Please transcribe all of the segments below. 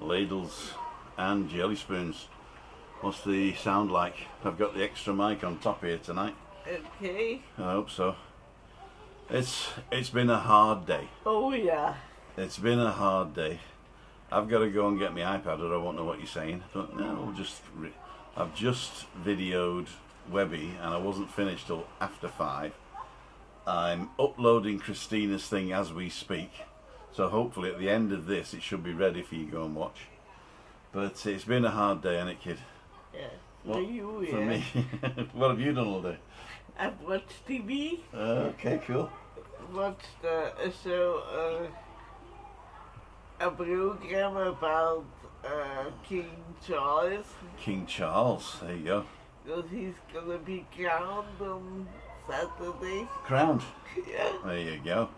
ladles and jelly spoons. What's the sound like? I've got the extra mic on top here tonight. Okay. I hope so. It's been a hard day. Oh yeah. It's been a hard day. I've got to go and get my iPad or I won't know what you're saying. But no, I've just videoed Webby and I wasn't finished till after 5. I'm uploading Christina's thing as we speak. So hopefully at the end of this it should be ready for you to go and watch. But it's been a hard day, hasn't it, kid? Yeah. What, you, for yeah. me. What have you done all day? I've watched TV. Okay, cool. Watched a show, a program about King Charles. King Charles, there you go. Because he's gonna be crowned on Saturday. Crowned. Yeah. There you go.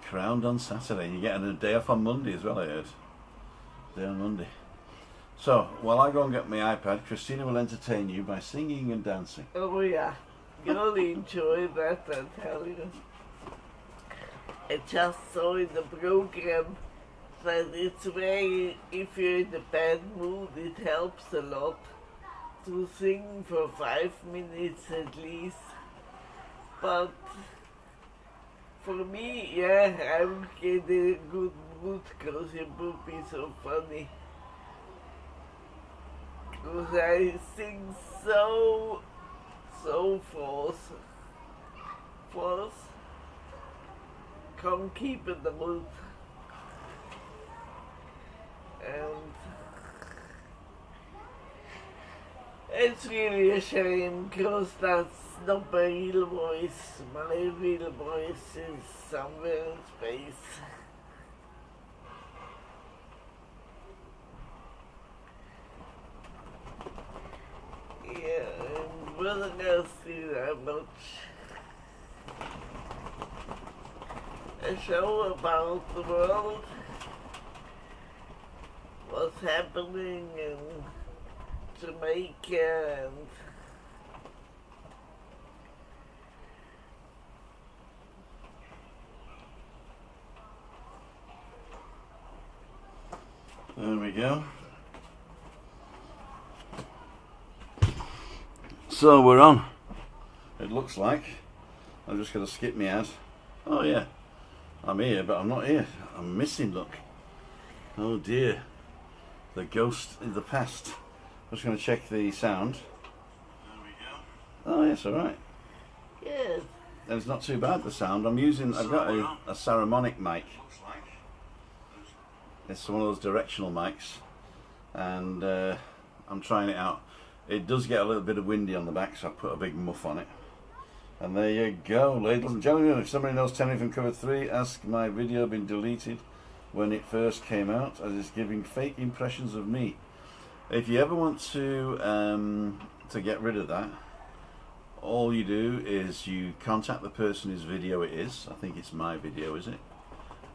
Crowned on Saturday. You're getting a day off on Monday as well, I heard. Day on Monday. So, while I go and get my iPad, Christina will entertain you by singing and dancing. Oh yeah. You'll enjoy that, I tell you. I just saw in the program that it's very, if you're in a bad mood, it helps a lot to sing for 5 minutes at least. But for me, yeah, I will get in a good mood because it would be so funny. Because I sing so false. Can't keep in the mood. And it's really a shame because that's not my real voice. My real voice is somewhere in space. Yeah, and wasn't gonna see that much. A show about the world, what's happening in Jamaica and there we go. So we're on. It looks like. I'm just going to skip me ad. Oh yeah. I'm here, but I'm not here. I'm missing, look. Oh dear. The ghost in the past. I'm just going to check the sound. There we go. Oh yes, alright. yes. And it's not too bad, the sound. I've got a Saramonic mic. It's one of those directional mics. And I'm trying it out. It does get a little bit of windy on the back, so I put a big muff on it. And there you go, ladies and gentlemen. If somebody knows Tenerife and Cover 3, ask my video been deleted when it first came out, as it's giving fake impressions of me. If you ever want to get rid of that, all you do is you contact the person whose video it is. I think it's my video, is it?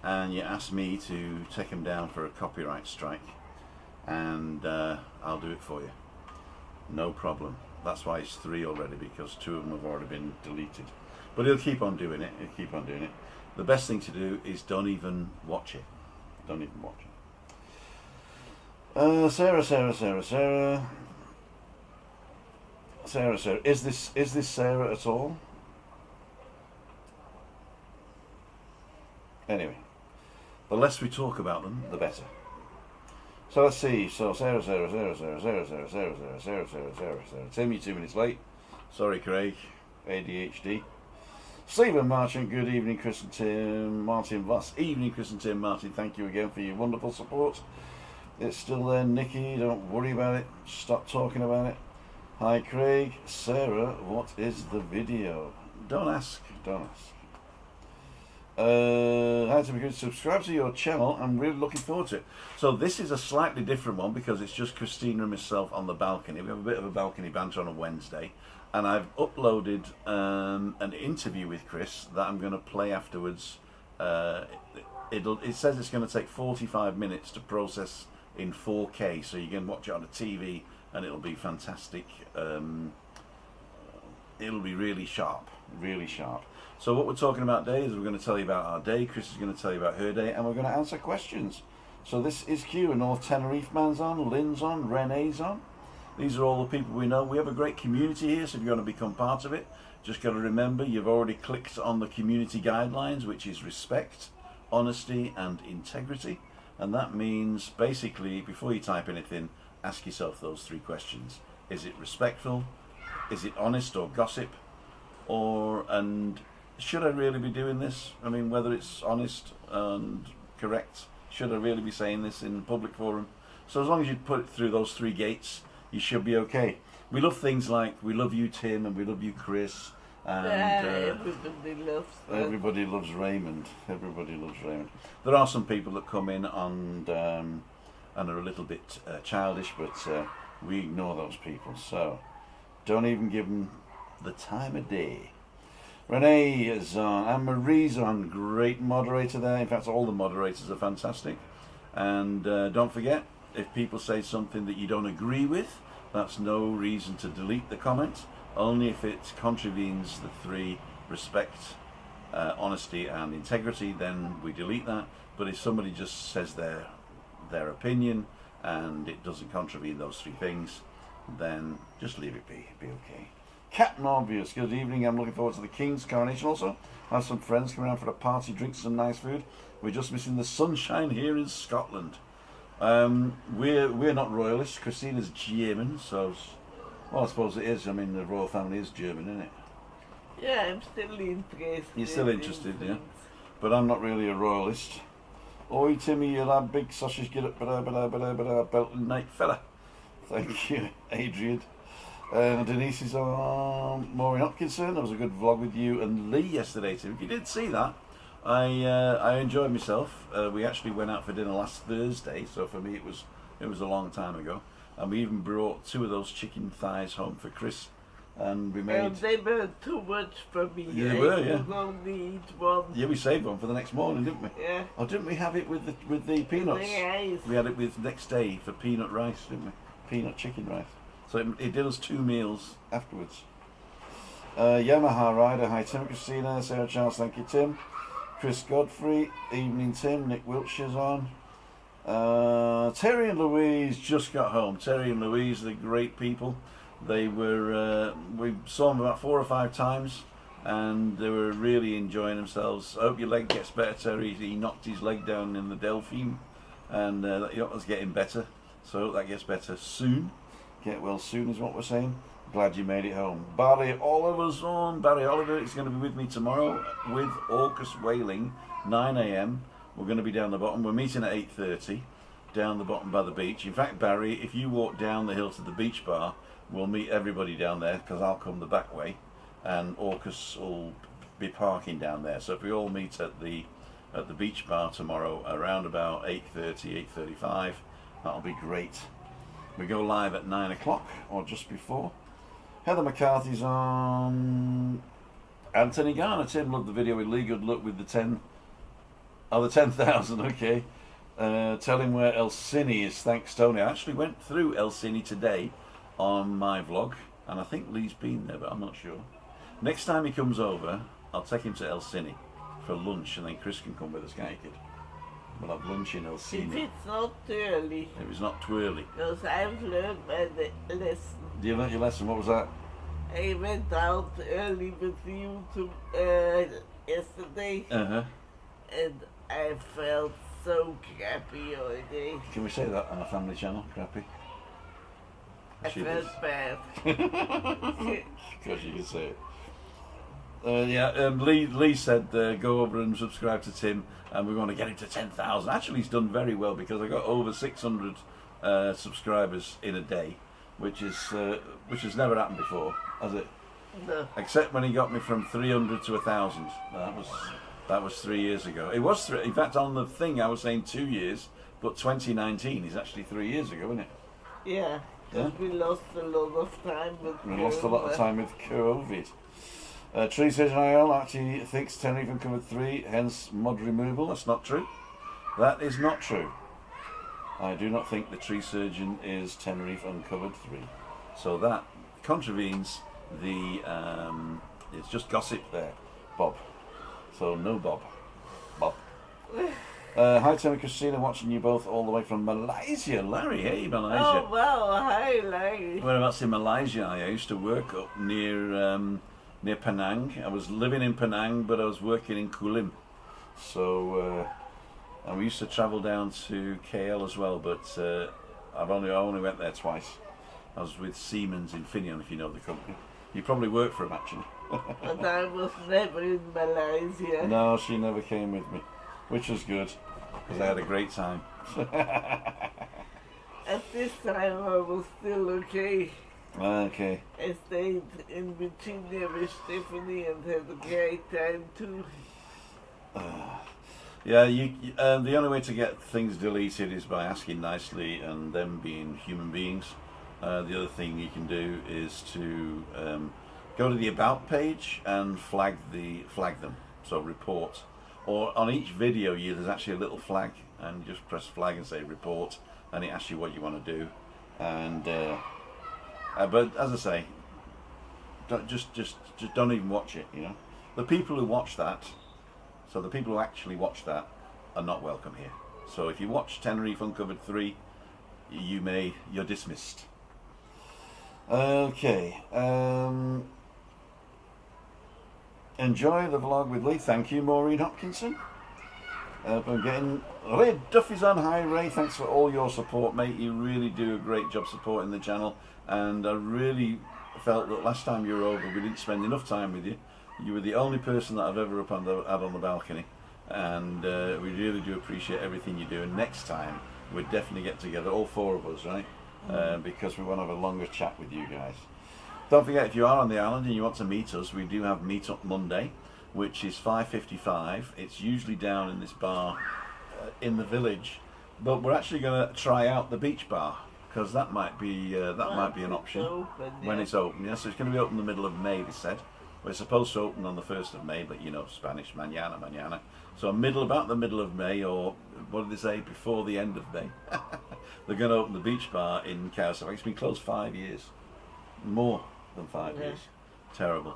And you ask me to take them down for a copyright strike, and I'll do it for you. No problem. That's why it's 3 already, because 2 of them have already been deleted. But he'll keep on doing it. He'll keep on doing it. The best thing to do is don't even watch it. Don't even watch it. Sarah. Is this Sarah at all? Anyway, the less we talk about them, the better. So let's see. So Sarah. Tim, you're 2 minutes late. Sorry, Craig. ADHD. Stephen Marchant, good evening, Chris and Tim. Martin Voss, evening, Chris and Tim. Martin, thank you again for your wonderful support. It's still there, Nikki. Don't worry about it. Stop talking about it. Hi, Craig. Sarah, what is the video? Don't ask. Don't ask. How to begin to subscribe to your channel. I'm really looking forward to it. So this is a slightly different one because it's just Christina and myself on the balcony. We have a bit of a balcony banter on a Wednesday, and I've uploaded an interview with Chris that I'm going to play afterwards. It says it's going to take 45 minutes to process in 4K, so you can watch it on a TV and it'll be fantastic. It'll be really sharp, really sharp. So what we're talking about today is we're going to tell you about our day, Chris is going to tell you about her day, and we're going to answer questions. So this is Q, and North Tenerife man's on, Lynn's on, Renee's on. These are all the people we know. We have a great community here, so if you want to become part of it, just got to remember you've already clicked on the community guidelines, which is respect, honesty and integrity. And that means basically, before you type anything, ask yourself those 3 questions. Is it respectful? Is it honest or gossip? And should I really be doing this? I mean, whether it's honest and correct, should I really be saying this in a public forum? So as long as you put it through those 3 gates, you should be okay. We love things like, we love you, Tim, and we love you, Chris. And everybody loves that. Everybody loves Raymond. Everybody loves Raymond. There are some people that come in and are a little bit childish, but we ignore those people. So don't even give them the time of day. Renee is on, and Marie's on. Great moderator there. In fact, all the moderators are fantastic. And don't forget, if people say something that you don't agree with, that's no reason to delete the comment. Only if it contravenes the 3: respect, honesty and integrity, then we delete that. But if somebody just says their opinion and it doesn't contravene those 3 things, then just leave it be okay. Captain Obvious, good evening. I'm looking forward to the King's coronation also. I have some friends coming around for a party, drink some nice food. We're just missing the sunshine here in Scotland. We're not royalists. Christina's German, so well, I suppose it is. I mean, the royal family is German, isn't it? Yeah, I'm still interested. You're still interested, yeah? But I'm not really a royalist. Oi, Timmy, you lad, big sausage, get up, Belton night fella. Thank you, Adrian. Denise is on. Maureen Hopkinson, that was a good vlog with you and Lee yesterday, Tim. If you did see that, I enjoyed myself. We actually went out for dinner last Thursday, so for me it was a long time ago. And we even brought 2 of those chicken thighs home for Chris, and we made. They were too much for me. Yeah, they were, yeah. I could only eat one. Yeah, we saved one for the next morning, didn't we? Yeah. Oh, didn't we have it with the peanuts? Nice. We had it with next day for peanut rice, didn't we? Peanut chicken rice. So it did us 2 meals afterwards. Yamaha Rider, hi Tim, Christina, Sarah Charles, thank you Tim. Chris Godfrey, evening Tim, Nick Wiltshire's on. Terry and Louise just got home. Terry and Louise, they're great people. They were, we saw them about 4 or 5 times and they were really enjoying themselves. I hope your leg gets better, Terry. He knocked his leg down in the Delphine and that was getting better. So I hope that gets better soon. Get well soon is what we're saying. Glad you made it home. Barry Oliver's on. Barry Oliver is going to be with me tomorrow with Orcus Whaling, 9 AM. We're going to be down the bottom. We're meeting at 8:30 down the bottom by the beach. In fact, Barry, if you walk down the hill to the beach bar, we'll meet everybody down there because I'll come the back way and Orcus will be parking down there. So if we all meet at the beach bar tomorrow around about 8:30, 8:35, that'll be great. We go live at 9 o'clock or just before. Heather McCarthy's on. Anthony Garner, Tim loved the video with Lee. Good luck with the 10,000, okay. Tell him where El Cine is, thanks Tony. I actually went through El Cine today on my vlog, and I think Lee's been there, but I'm not sure. Next time he comes over, I'll take him to El Cine for lunch, and then Chris can come with us, can't you, kid? We'll have lunch in El Cine. If it's not too early. If it's not too early. Because I've learned my lesson. You learnt your lesson, what was that? I went out early with you yesterday, Uh-huh. and I felt so crappy all day. Can we say that on a family channel, crappy? I She felt does. bad. Of course you can say it. Lee said go over and subscribe to Tim, and we want to get him to 10,000. Actually, he's done very well because I got over 600 subscribers in a day, which has never happened before, has it? No. Except when he got me from 300 to 1,000. That was 3 years ago. It was in fact, on the thing I was saying 2 years, but 2019 is actually 3 years ago, isn't it? Yeah, because we lost a lot of time with We lost a lot of time with COVID. Tree Surgeon IL actually thinks Tenerife uncovered 3, hence mod removal. That's not true. That is not true. I do not think the tree surgeon is Tenerife uncovered 3. So that contravenes the, it's just gossip there, Bob. So no Bob. Bob. Hi, Tim and Christina, watching you both all the way from Malaysia. Larry, hey, Malaysia. Oh, wow. Hi, Larry. Whereabouts in Malaysia? I used to work up near Penang. I was living in Penang, but I was working in Kulim. So, and we used to travel down to KL as well, but I only went there twice. I was with Siemens in Finian, if you know the company. You probably worked for him, actually. But I was never in Malaysia. No, she never came with me, which was good, because I had a great time. At this time, I was still okay. Okay. I stayed in Virginia with Stephanie and had a great time too. Yeah, the only way to get things deleted is by asking nicely and them being human beings. The other thing you can do is to go to the about page and flag them. So report, or on each video there's actually a little flag, and you just press flag and say report, and it asks you what you want to do. And but as I say, just don't even watch it. You know, the people who watch that. So the people who actually watch that are not welcome here. So if you watch Tenerife Uncovered 3, you're dismissed. Okay. Enjoy the vlog with Lee. Thank you, Maureen Hopkinson. I'm getting Ray Duffy's on. Hi Ray, thanks for all your support, mate. You really do a great job supporting the channel, and I really felt that last time you were over we didn't spend enough time with you. You were the only person that I've ever had on the balcony, and we really do appreciate everything you do. And next time we'll definitely get together, all four of us, right? Because we want to have a longer chat with you guys. Don't forget, if you are on the island and you want to meet us, we do have Meetup Monday, which is 5:55. It's usually down in this bar in the village, but we're actually going to try out the beach bar, because that might be an option when it's open. Yeah, so it's going to be open in the middle of May, they said. We're supposed to open on the 1st of May, but you know Spanish, mañana. So about the middle of May, or what did they say, before the end of May, they're going to open the beach bar in Callao Salvaje. It's been closed 5 years, more than 5 years. Terrible.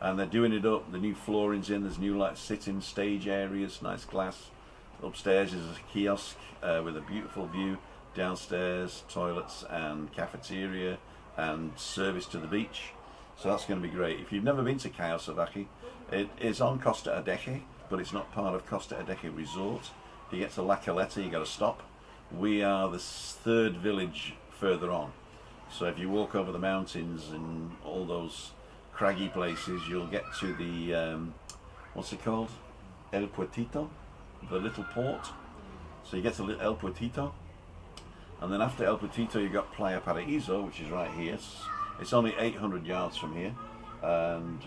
And they're doing it up. The new flooring's in. There's new sitting stage areas, nice glass. Upstairs is a kiosk with a beautiful view. Downstairs, toilets and cafeteria and service to the beach. So that's going to be great. If you've never been to Callao Salvaje, it is on Costa Adeje, but it's not part of Costa Adeje Resort. If you get to La Caleta, you've got to stop. We are the third village further on. So if you walk over the mountains and all those craggy places, you'll get to the, what's it called? El Puertito, the little port. So you get to El Puertito, and then after El Puertito you've got Playa Paraíso, which is right here. It's only 800 yards from here, and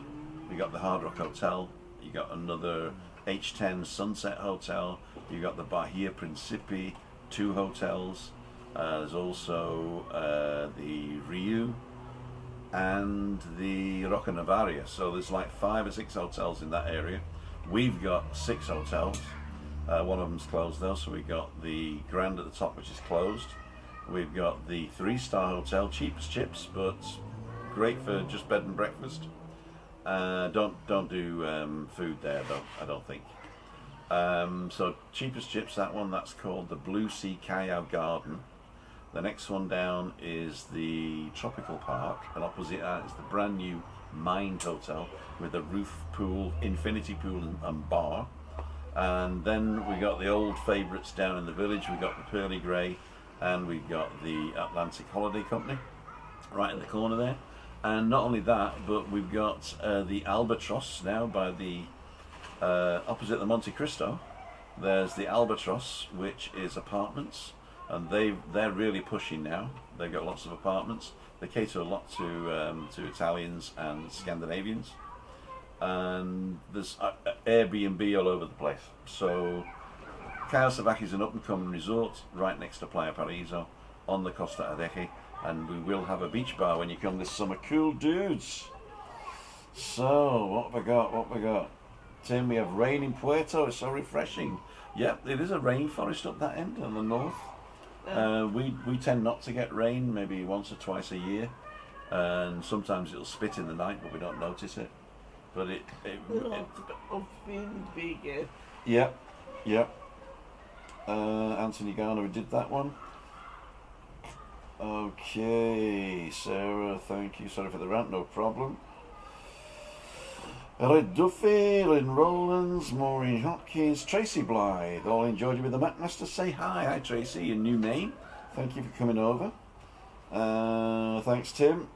we got the Hard Rock Hotel. You got another H10 Sunset Hotel. You got the Bahia Principe, 2 hotels. There's also the Rio and the Roca Navaria. So there's like 5 or 6 hotels in that area. We've got 6 hotels. One of them's closed though, so we've got the Grand at the top, which is closed. We've got the 3-star hotel, cheap as chips, but great for just bed and breakfast. Don't do food there though, I don't think. So cheap as chips, that one, that's called the Blue Sea Callao Garden. The next one down is the Tropical Park, and opposite that is the brand new Mind Hotel with a roof pool, infinity pool and bar. And then we got the old favourites down in the village. We got the Pearly Grey, and we've got the Atlantic Holiday Company right in the corner there. And not only that, but we've got the Albatross now by the opposite the Monte Cristo. There's the Albatross, which is apartments, and they're really pushing now. They've got lots of apartments. They cater a lot to Italians and Scandinavians, and there's Airbnb all over the place. So Callao Salvaje is an up-and-coming resort right next to Playa Paraíso on the Costa Adeje, and we will have a beach bar when you come this summer. Cool dudes. So what have we got? Tim, we have rain in Puerto. It's so refreshing. Yep, it is a rainforest up that end on the north. We tend not to get rain, maybe once or twice a year, and sometimes it'll spit in the night, but we don't notice it. But it of wind we get. Yep. Anthony Garner, we did that one. Okay, Sarah, thank you. Sorry for the rant, no problem. Red Duffy, Lynn Rowlands, Maureen Hopkins, Tracy Blythe, all enjoyed you with the Macmaster. Say hi. Hi Tracy, your new name. Thank you for coming over. Thanks Tim.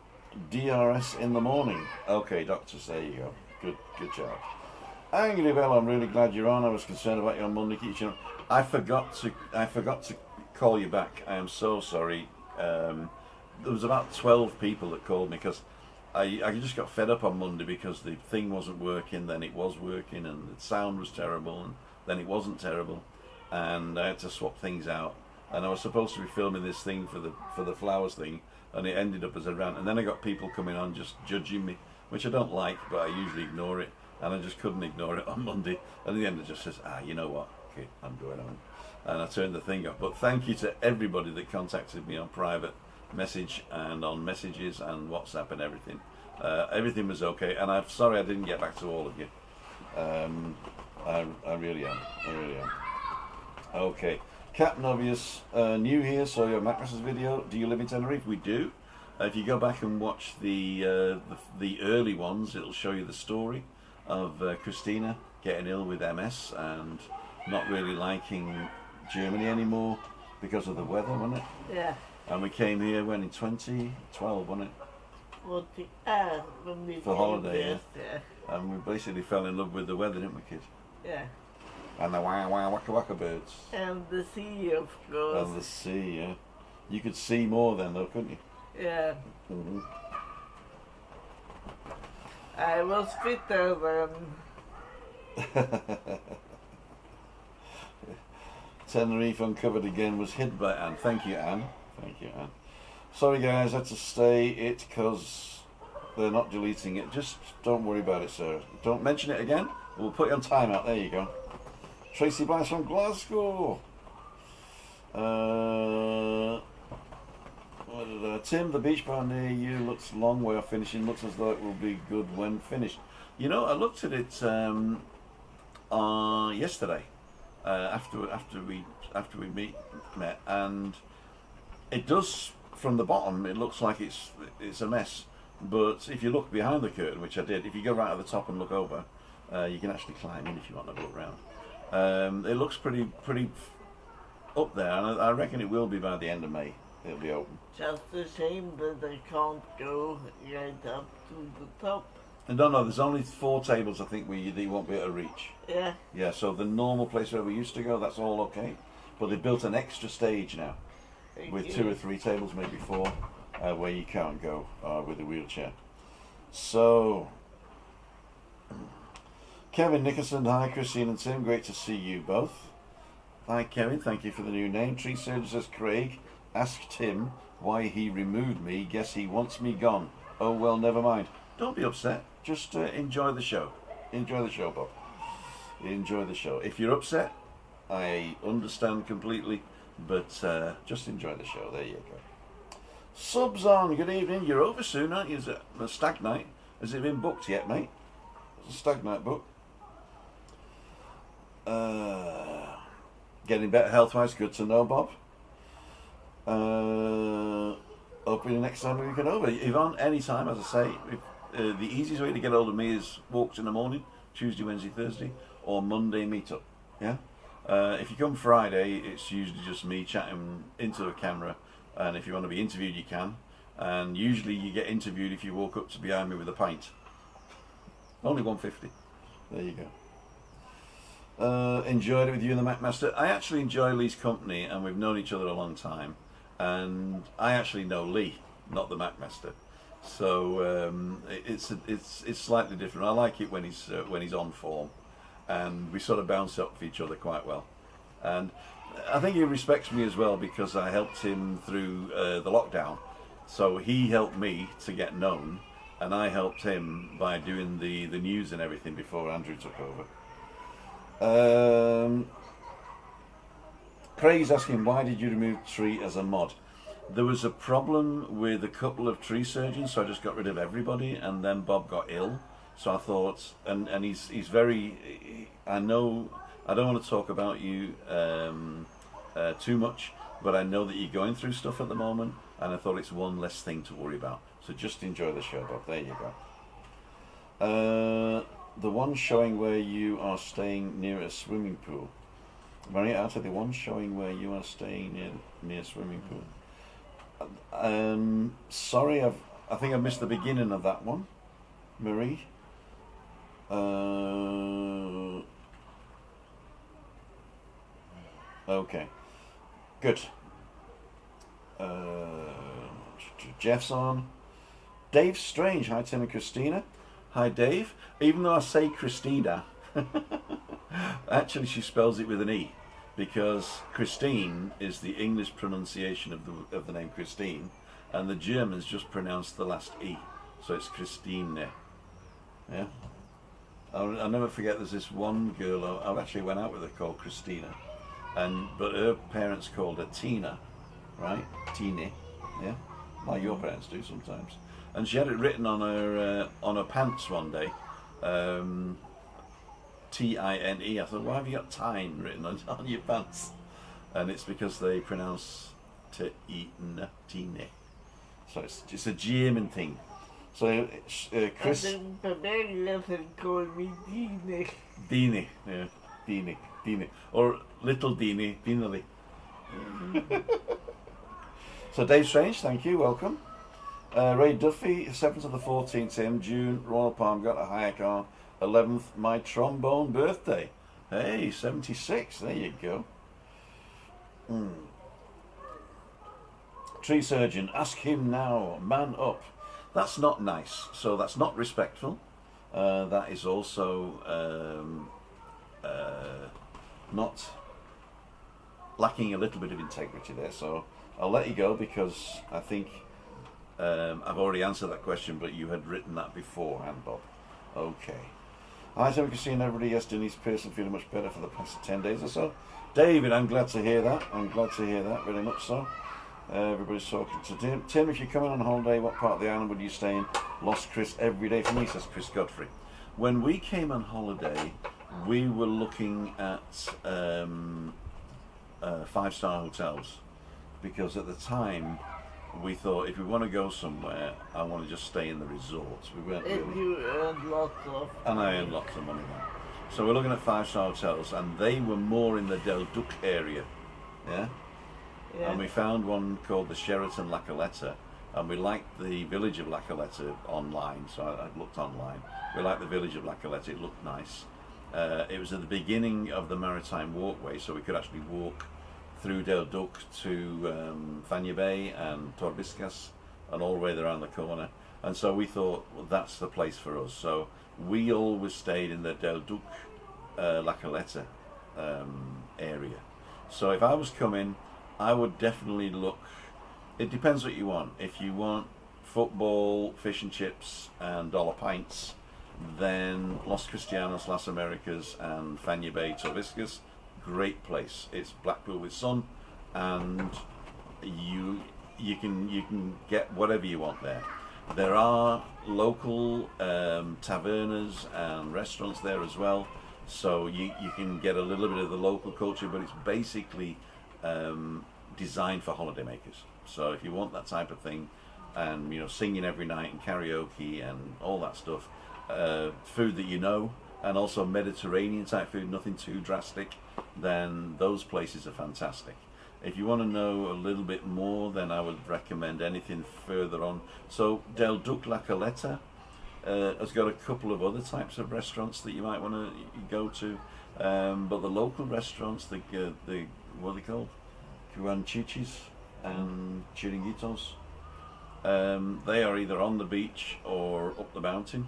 DRS in the morning. Okay, doctors, there you go. Good job. Angry Bell, I'm really glad you're on. I was concerned about you on Monday. I forgot to call you back. I am so sorry. There was about 12 people that called me because I just got fed up on Monday because the thing wasn't working, then it was working, and the sound was terrible, and then it wasn't terrible, and I had to swap things out. And I was supposed to be filming this thing for the flowers thing, and it ended up as a rant. And then I got people coming on just judging me, which I don't like, but I usually ignore it, and I just couldn't ignore it on Monday. And in the end, it just says, you know what? Okay, I'm going on, and I turned the thing off. But thank you to everybody that contacted me on private message and on messages and WhatsApp and everything. Everything was okay, and I'm sorry I didn't get back to all of you. I really am. Okay, Captain Obvious, new here, saw your Macmaster's video. Do you live in Tenerife? We do. If you go back and watch the early ones, it'll show you the story of Christina getting ill with MS and not really liking Germany anymore because of the weather, wasn't it? Yeah. And we came here when in 2012, wasn't it? When we For holiday, yeah. And we basically fell in love with the weather, didn't we, kids? Yeah. And the waka waka birds. And the sea, of course. And the sea, yeah. You could see more then, though, couldn't you? Yeah. Mm-hmm. I was fitter then. Tenerife Uncovered again was hid by Anne. Thank you, Anne. Sorry, guys, I had to stay it because they're not deleting it. Just don't worry about it, sir. Don't mention it again. We'll put you on timeout. There you go. Tracy Blythe from Glasgow. Tim, the beach bar near you looks a long way off finishing. Looks as though it will be good when finished. You know, I looked at it yesterday after we met, and it does, from the bottom, it looks like it's a mess. But if you look behind the curtain, which I did, if you go right at the top and look over, you can actually climb in if you want to look around. It looks pretty up there, and I reckon it will be by the end of May. It'll be open. Just a shame that they can't go right up to the top. No, there's only 4 tables I think that you won't be able to reach. Yeah. Yeah, so the normal place where we used to go, that's all okay. But they built an extra stage now, with 2 or 3 tables, maybe 4, where you can't go with a wheelchair. So, Kevin Nicholson, hi Christine and Tim, great to see you both. Hi Kevin, thank you for the new name. Tree Surgeon says, Craig asked him why he removed me, guess he wants me gone. Oh well, never mind. Don't be upset, just enjoy the show. Enjoy the show, Bob. Enjoy the show. If you're upset, I understand completely, but just enjoy the show. There you go. Subs on, good evening. You're over soon, aren't you? Is it a stag night? Has it been booked yet, mate? It's a stag night book. Getting better health-wise, good to know, Bob. Hopefully next time we can over. Yvonne, anytime, as I say. The easiest way to get hold of me is walks in the morning, Tuesday, Wednesday, Thursday, or Monday meetup. Yeah. If you come Friday, it's usually just me chatting into a camera, and if you want to be interviewed, you can. And usually you get interviewed if you walk up to behind me with a pint. Only 150. There you go. Enjoyed it with you and the Macmaster. I actually enjoy Lee's company, and we've known each other a long time. And I actually know Lee, not the Macmaster. So it's slightly different. I like it when he's on form, and we sort of bounce up for each other quite well. And I think he respects me as well because I helped him through the lockdown. So he helped me to get known, and I helped him by doing the news and everything before Andrew took over. Craig's asking, why did you remove Tree as a mod? There was a problem with a couple of tree surgeons, so I just got rid of everybody, and then Bob got ill. So I thought, and he's very, I know, I don't want to talk about you too much, but I know that you're going through stuff at the moment, and I thought it's one less thing to worry about. So just enjoy the show, Bob. There you go. The one showing where you are staying near a swimming pool. Maria, out of the one showing where you are staying near a swimming pool. Sorry, I think I missed the beginning of that one, Marie. Okay, good. Jeff's on. Dave Strange. Hi, Tim and Christina. Hi, Dave. Even though I say Christina, actually she spells it with an E, because Christine is the English pronunciation of the name Christine, and the Germans just pronounce the last E, so it's Christine. Yeah. I'll never forget. There's this one girl I actually went out with her called Christina, but her parents called her Tina, right? Tine, yeah, like your parents do sometimes. And she had it written on her pants one day, Tine. I thought, why have you got Tine written on your pants? And it's because they pronounce Tine. So it's a German thing. So Chris. And then Bavaria call me Dine. Dine, yeah, Dine, or little Dine, Dinely. So Dave Strange, thank you, welcome. Ray Duffy, 7th to the 14th in June, Royal Palm, got a hire car. 11th, my trombone birthday. Hey, 76, there you go. Tree surgeon, ask him now, man up. That's not nice, so that's not respectful. That is also not lacking a little bit of integrity there, so I'll let you go because I think I've already answered that question, but you had written that beforehand, Bob. Okay. Hi, so we can see everybody. Yes, Denise Pearson feeling much better for the past 10 days or so. David, I'm glad to hear that. I'm glad to hear that, very much so. Everybody's talking to Tim. Tim, if you're coming on holiday, what part of the island would you stay in? Lost Chris every day for me, says Chris Godfrey. When we came on holiday, we were looking at 5-star hotels, because at the time we thought if we want to go somewhere, I want to just stay in the resorts. We weren't really. You earned lots of. And I earned lots of money then. So we're looking at 5-star hotels, and they were more in the Del Duc area, yeah. And we found one called the Sheraton La Caleta, and we liked the village of La Caleta online, so I looked online. We liked the village of La Caleta, it looked nice. It was at the beginning of the Maritime Walkway, so we could actually walk through Del Duc to Fania Bay and Torbiscas and all the way around the corner. And so we thought, well, that's the place for us. So we always stayed in the Del Duc La Caleta area. So if I was coming, I would definitely look. It depends what you want. If you want football, fish and chips, and dollar pints, then Los Cristianos, Las Americas, and Fania Bay, Torbiscas, great place. It's Blackpool with sun, and you can get whatever you want there. There are local tavernas and restaurants there as well, so you can get a little bit of the local culture, but it's basically designed for holidaymakers. So if you want that type of thing, and singing every night and karaoke and all that stuff, food that and also Mediterranean type food, nothing too drastic, then those places are fantastic. If you want to know a little bit more, then I would recommend anything further on. So Del Duc La Caleta has got a couple of other types of restaurants that you might want to go to, but the local restaurants, the what are they called? Cuanchichis and Chiringuitos. They are either on the beach or up the mountain.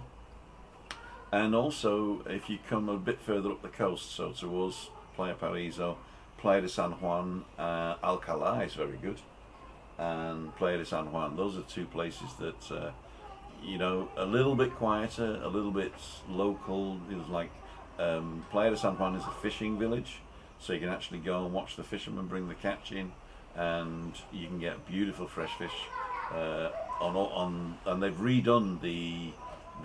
And also, if you come a bit further up the coast, so towards Playa Paraíso, Playa de San Juan, Alcalá is very good, and Playa de San Juan. Those are two places that, a little bit quieter, a little bit local. It's like Playa de San Juan is a fishing village, so you can actually go and watch the fishermen bring the catch in, and you can get beautiful fresh fish and they've redone the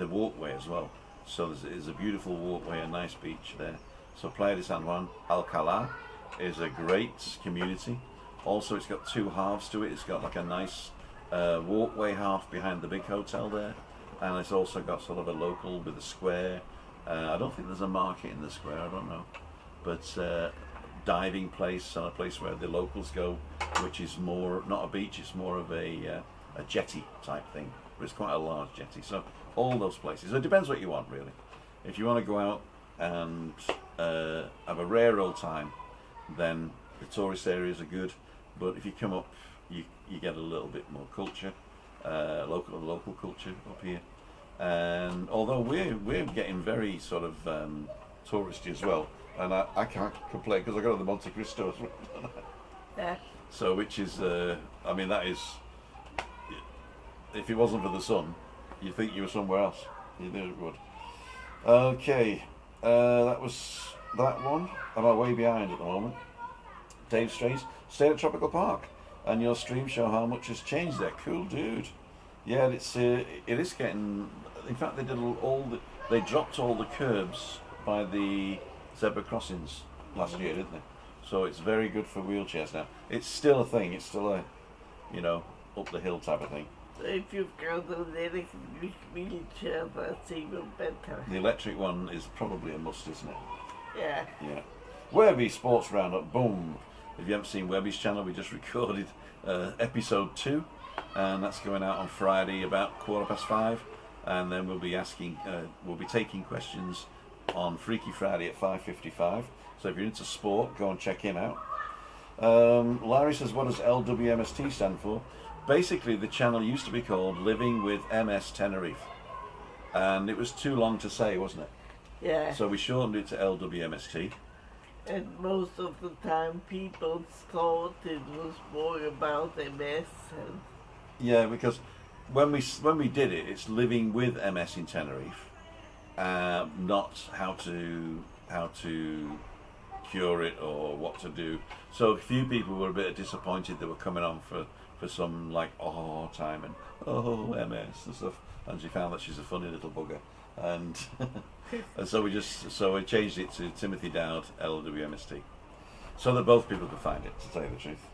walkway as well. So there's a beautiful walkway, a nice beach there. So Playa de San Juan, Alcalá, is a great community. Also, it's got two halves to it. It's got like a nice walkway half behind the big hotel there, and it's also got sort of a local with a square. I don't think there's a market in the square, I don't know, but diving place and a place where the locals go, which is more not a beach, it's more of a jetty type thing, but it's quite a large jetty. So all those places. So it depends what you want, really. If you want to go out and have a rare old time, then the tourist areas are good. But if you come up, you get a little bit more culture, local culture up here. And although we're getting very sort of touristy as well, and I can't complain because I go to the Monte Cristo as well. Yeah. So which is, I mean, that is, if it wasn't for the sun, you'd think you were somewhere else. You would. Okay, that was that one. I'm way behind at the moment. Dave Strange, stayed at Tropical Park, and your stream show how much has changed there. Cool, dude. Yeah, it is getting. In fact, they did they dropped all the curbs by the zebra crossings last year, didn't they? So it's very good for wheelchairs now. It's still a thing. It's still a, up the hill type of thing. If you've got an electric wheelchair, that's even better. The electric one is probably a must, isn't it? Yeah. Yeah. Webby Sports Roundup, boom. If you haven't seen Webby's channel, we just recorded episode 2, and that's going out on Friday about 5:15, and then we'll be taking questions on Freaky Friday at 5:55. So if you're into sport, go and check him out. Larry says, what does LWMST stand for? Basically, the channel used to be called Living with MS Tenerife, and it was too long to say, wasn't it? Yeah. So we shortened it to LWMST. And most of the time people thought it was more about MS. And Yeah, because when we did it, it's living with MS in Tenerife, not how to cure it or what to do. So a few people were a bit disappointed that were coming on for some like time and MS and stuff, and she found that she's a funny little bugger, and and so we changed it to Timothy Dowd LWMST, so that both people could find it, to tell you the truth.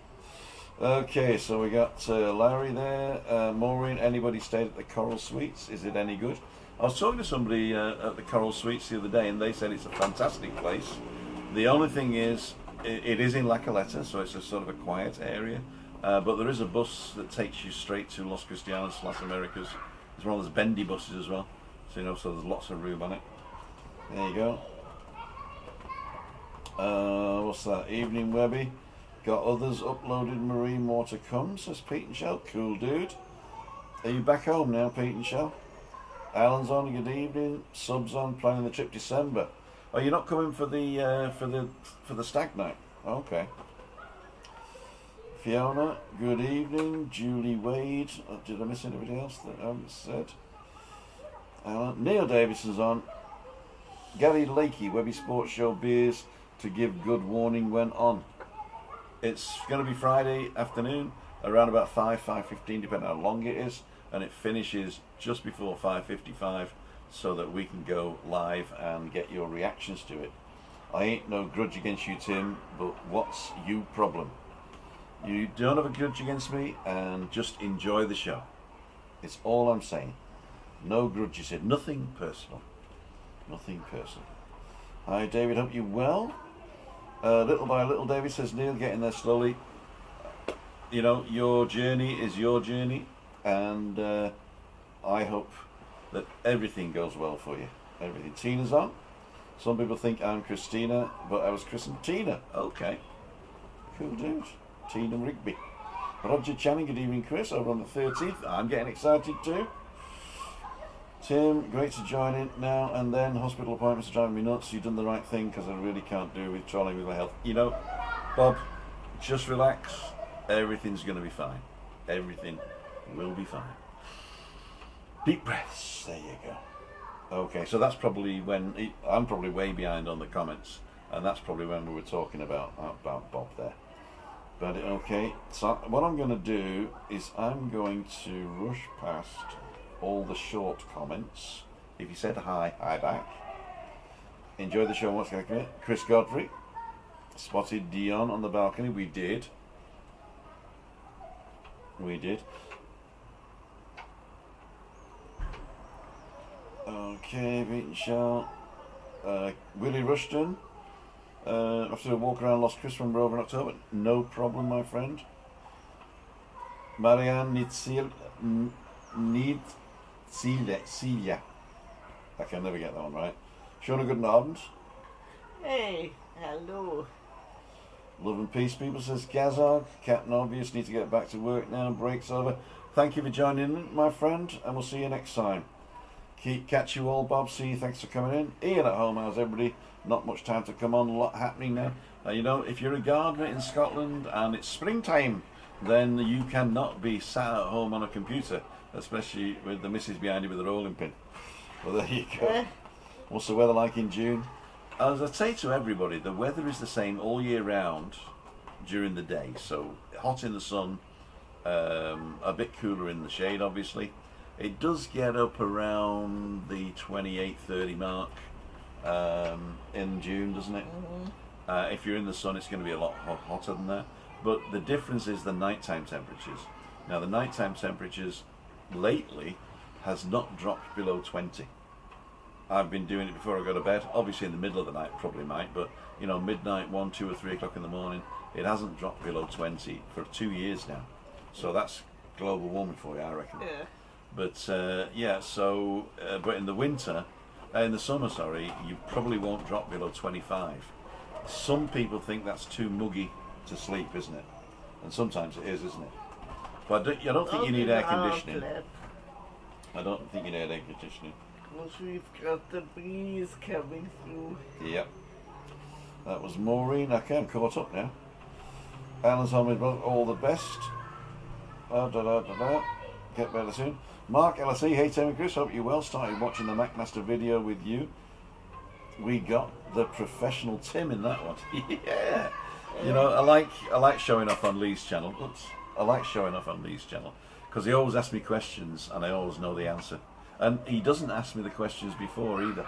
Okay, so we got Larry there. Maureen, anybody stayed at the Coral Suites? Is it any good? I was talking to somebody at the Coral Suites the other day, and they said it's a fantastic place. The only thing is, it is in La Caleta, so it's a sort of a quiet area. But there is a bus that takes you straight to Los Cristianos, Las Americas. It's one of those bendy buses as well, so there's lots of room on it. There you go. What's that? Evening Webby. Got others uploaded. Marine more to come, says Pete and Shell. Cool, dude. Are you back home now, Pete and Shell? Alan's on. Good evening. Subs on. Planning the trip December. Oh, you're not coming for the stag night? Okay. Fiona, good evening. Julie Wade. Did I miss anybody else that I haven't said? Alan. Neil Davison's on. Gary Lakey, Webby Sports Show beers to give good warning when on. It's going to be Friday afternoon, around about 5:15, depending on how long it is, and it finishes just before 5:55, so that we can go live and get your reactions to it. I ain't no grudge against you, Tim, but what's you problem? You don't have a grudge against me, and just enjoy the show. It's all I'm saying. No grudge, you said. Nothing personal. Nothing personal. Hi, David. Hope you well. Little by little, David says, Neil, getting there slowly. Your journey is your journey, and I hope that everything goes well for you. Everything. Tina's on. Some people think I'm Christina, but I was christened Tina. Okay. Cool dude. Tina Rigby. Roger Channing, good evening, Chris, over on the 13th. I'm getting excited too. Tim, great to join in now and then. Hospital appointments are driving me nuts. You've done the right thing, because I really can't do with trolling with my health. Bob, just relax. Everything's going to be fine. Everything will be fine. Deep breaths. There you go. Okay, so that's probably when I'm probably way behind on the comments, and that's probably when we were talking about Bob there. But okay, so what I'm going to do is I'm going to rush past all the short comments. If you said hi back. Enjoy the show. What's going to Chris Godfrey? Spotted Dion on the balcony. We did. Okay, beaten shout. Willie Rushton. After a walk around Lost Chris from Rover in October. No problem, my friend. Marianne Celia. I can never get that one right. Shona Good Abend. Hey, hello. Love and peace, people, says Gazog. Captain Obvious, need to get back to work now. Break's over. Thank you for joining in, my friend, and we'll see you next time. Catch you all, Bob. See you. Thanks for coming in. Ian at home, how's everybody? Not much time to come on. A lot happening now. You know, if you're a gardener in Scotland and it's springtime, then you cannot be sat at home on a computer, especially with the missus behind you with a rolling pin. Well, there you go. What's the weather like in June? As I say to everybody, the weather is the same all year round during the day. So hot in the sun, a bit cooler in the shade, obviously. It does get up around the 28, 30 mark in June, doesn't it? Mm-hmm. If you're in the sun, it's going to be a lot hotter than that. But the difference is the nighttime temperatures. Now, the nighttime temperatures lately has not dropped below 20. I've been doing it before I go to bed. Obviously, in the middle of the night, probably might, but you know, midnight, 1, 2, or 3 o'clock in the morning, it hasn't dropped below 20 for 2 years now. So that's global warming for you, I reckon. Yeah. But yeah, so but in the winter, in the summer, sorry, you probably won't drop below 25. Some people think that's too muggy to sleep, isn't it? And sometimes it is, isn't it? But I don't think you need air conditioning. I don't think you need air conditioning. Because we've got the breeze coming through. Yep. That was Maureen. Okay, I'm caught up now. Alan's home with all the best. Get better soon. Mark LSE, hey Tim and Chris, hope you're well. Started watching the MacMaster video with you. We got the professional Tim in that one. Yeah. You know, I like showing off on Lee's channel. Oops. I like showing off on Lee's channel because he always asks me questions and I always know the answer. And he doesn't ask me the questions before either.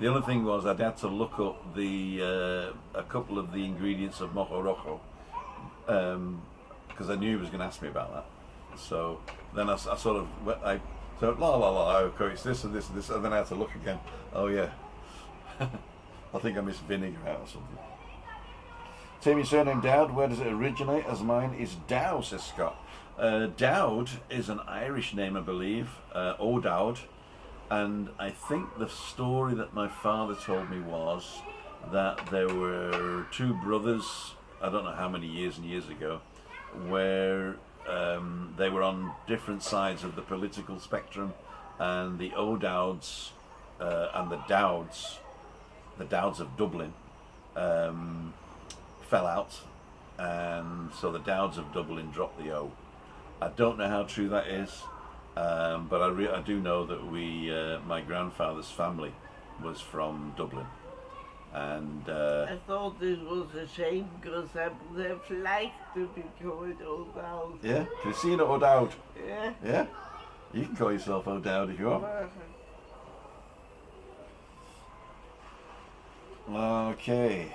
The only thing was I'd had to look up the a couple of the ingredients of mojo rojo because I knew he was going to ask me about that. So then I sort of la la la. Okay, it's this and this and this, and then I had to look again. Oh yeah, I think I missed vinegar out or something. Tim, your surname Dowd. Where does it originate? As mine is Dow, says Scott. Dowd is an Irish name, I believe. O'Dowd, and I think the story that my father told me was that there were two brothers. I don't know how many years and years ago, where they were on different sides of the political spectrum, and the O'Dowds and the Dowds of Dublin, fell out, and so the Dowds of Dublin dropped the O. I don't know how true that is, but I do know that my grandfather's family was from Dublin, and I thought this was a shame because I would have liked to be called O'Dowd. Yeah, Christina O'Dowd. Yeah. Yeah, you can call yourself O'Dowd if you want. Okay.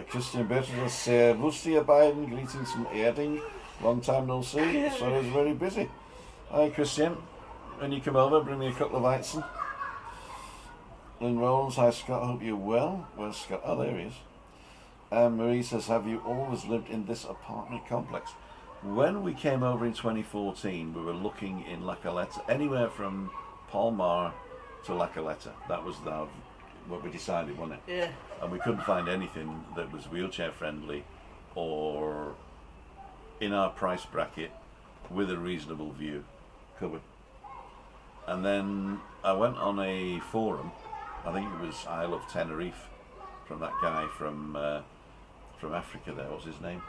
Christian Bertels, servus ihr beiden, greetings from Erding. Long time no see, so I was very busy. Hi Christian, when you come over, bring me a couple of Weizen. Lynn Rollins, hi Scott, hope you're well. Where's Scott? Oh, there he is. Marie says, have you always lived in this apartment complex? When we came over in 2014, we were looking in La Caleta, anywhere from Palmar to La Caleta. That was what we decided, wasn't it? Yeah. And we couldn't find anything that was wheelchair friendly or in our price bracket with a reasonable view, could we? And then I went on a forum, I think it was I Love Tenerife, from that guy from Africa there. What's his name?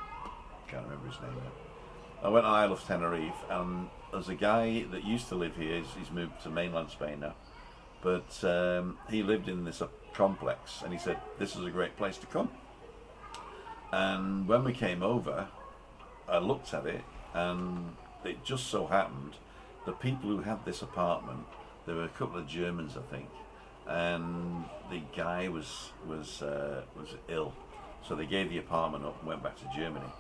Can't remember his name now. I went on I Love Tenerife, and there's a guy that used to live here. He's moved to mainland Spain now, but he lived in this complex, and he said this is a great place to come. And when we came over, I looked at it, and it just so happened the people who had this apartment, there were a couple of Germans, I think, and the guy was ill, so they gave the apartment up and went back to Germany.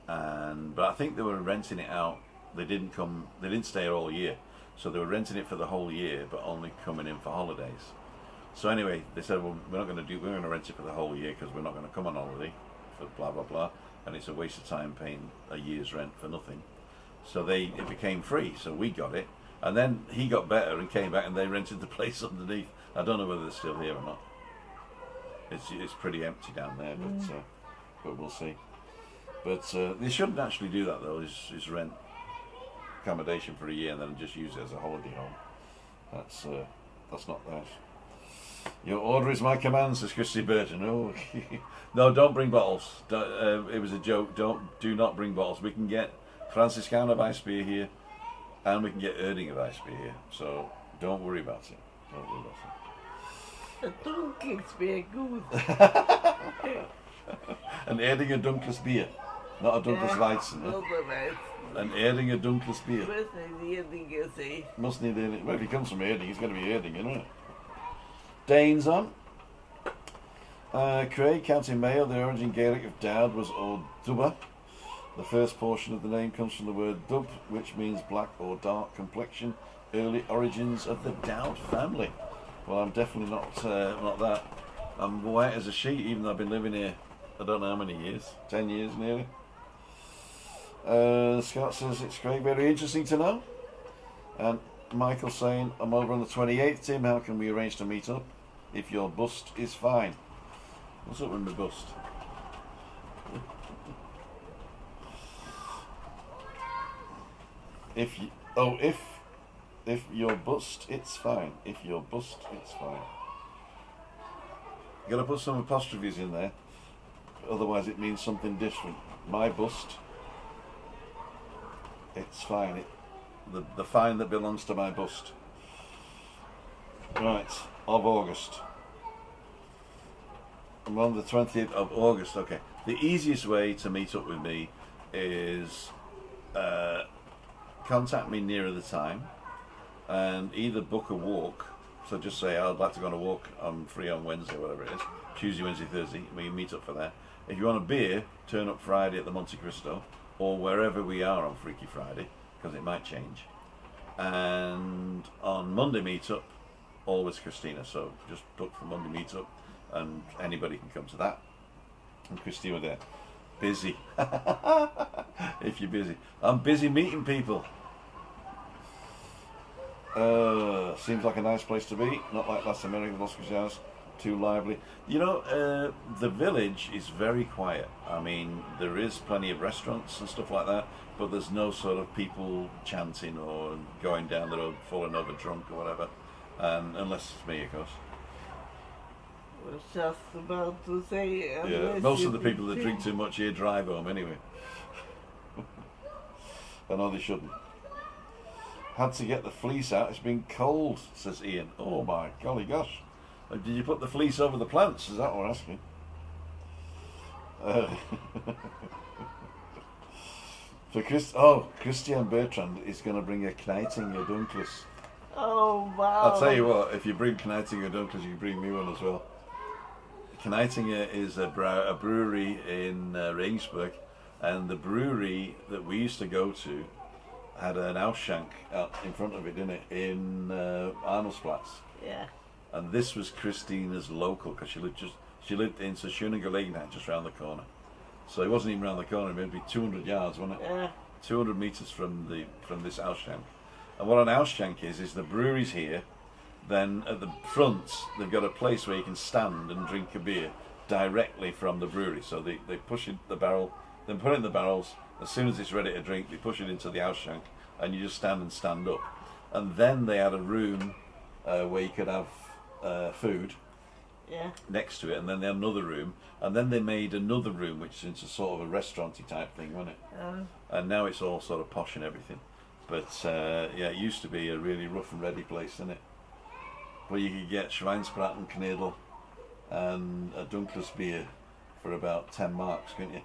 But I think they were renting it out. They didn't stay here all year, so they were renting it for the whole year, but only coming in for holidays. So anyway, they said, well, we're going to rent it for the whole year because we're not going to come on holiday for blah blah blah, and it's a waste of time paying a year's rent for nothing. So it became free, so we got it, and then he got better and came back, and they rented the place underneath. I don't know whether they're still here or not. It's pretty empty down there, but we'll see. But they shouldn't actually do that though. Is rent accommodation for a year and then just use it as a holiday home. That's not nice. Your order is my command, says Christy Burton. Oh, no, don't bring bottles. It was a joke. Do not bring bottles. We can get Franciscana Weissbier here, and we can get Erdinger Weissbier here. So don't worry about it. Don't worry about it. A dunkles beer good. An Erdinger dunkles beer, not a dunkles Weizen. Not a Weizen. An Erdinger dunkles beer. Must need Erdinger. Well, if he comes from Erdinger, he's going to be Erdinger, isn't it? Danes on. Craig, County Mayo, the origin Gaelic of Dowd was O'Dubba. The first portion of the name comes from the word dub, which means black or dark complexion. Early origins of the Dowd family. Well, I'm definitely not that. I'm white as a sheet, even though I've been living here, I don't know how many years, 10 years nearly. Scott says, it's Craig, very interesting to know. And Michael saying, I'm over on the 28th, Tim, how can we arrange to meet up? If your bust is fine. What's up with my bust? If your bust, it's fine. If your bust, it's fine. You gotta put some apostrophes in there, otherwise it means something different. My bust, it's fine. The fine that belongs to my bust. Right, of August. I'm on the 20th of August. Okay, the easiest way to meet up with me is contact me nearer the time and either book a walk. So just say, I'd like to go on a walk, I'm free on Wednesday, whatever it is, Tuesday, Wednesday, Thursday, we can meet up for that. If you want a beer, turn up Friday at the Monte Cristo or wherever we are on Freaky Friday, because it might change. And on Monday meetup, always Christina, so just book for Monday meetup and anybody can come to that. And Christina there, busy. If you're busy. I'm busy meeting people. Seems like a nice place to be, not like Las Americas, Los Cruzados, too lively. You know, the village is very quiet. I mean, there is plenty of restaurants and stuff like that, but there's no sort of people chanting or going down the road falling over drunk or whatever, unless it's me, of course. I was just about to say. Yeah, most of the people that drink too much here drive home anyway. I know they shouldn't. Had to get the fleece out, it's been cold, says Ian. Oh my golly gosh. Did you put the fleece over the plants? Is that what we're asking? So Christian Bertrand is going to bring a Knightinger Dunkles. Oh wow. I'll tell you what, if you bring Knightinger Dunkles, you can bring me one as well. Knightinger is a brewery in Regensburg, and the brewery that we used to go to had an Ausshank out in front of it, didn't it, in Arnoldsplatz. Yeah. And this was Christina's local, because she lived in Schöne Gelegenheit, just round the corner. So it wasn't even round the corner; it'd be 200 yards, wasn't it? Yeah. 200 meters from this Ausshank. And what an Ausshank is the brewery's here. Then at the front, they've got a place where you can stand and drink a beer directly from the brewery. So they push in the barrel, then put it in the barrels. As soon as it's ready to drink, they push it into the Ausshank, and you just stand up. And then they had a room where you could have food next to it, and then they had another room, and then they made another room, which is into sort of a restaurant-y type thing, wasn't it? And now it's all sort of posh and everything. But yeah, it used to be a really rough and ready place, didn't it? Where you could get Schweinsbraten, Knödel, and a Dunkles beer for about 10 marks, couldn't you?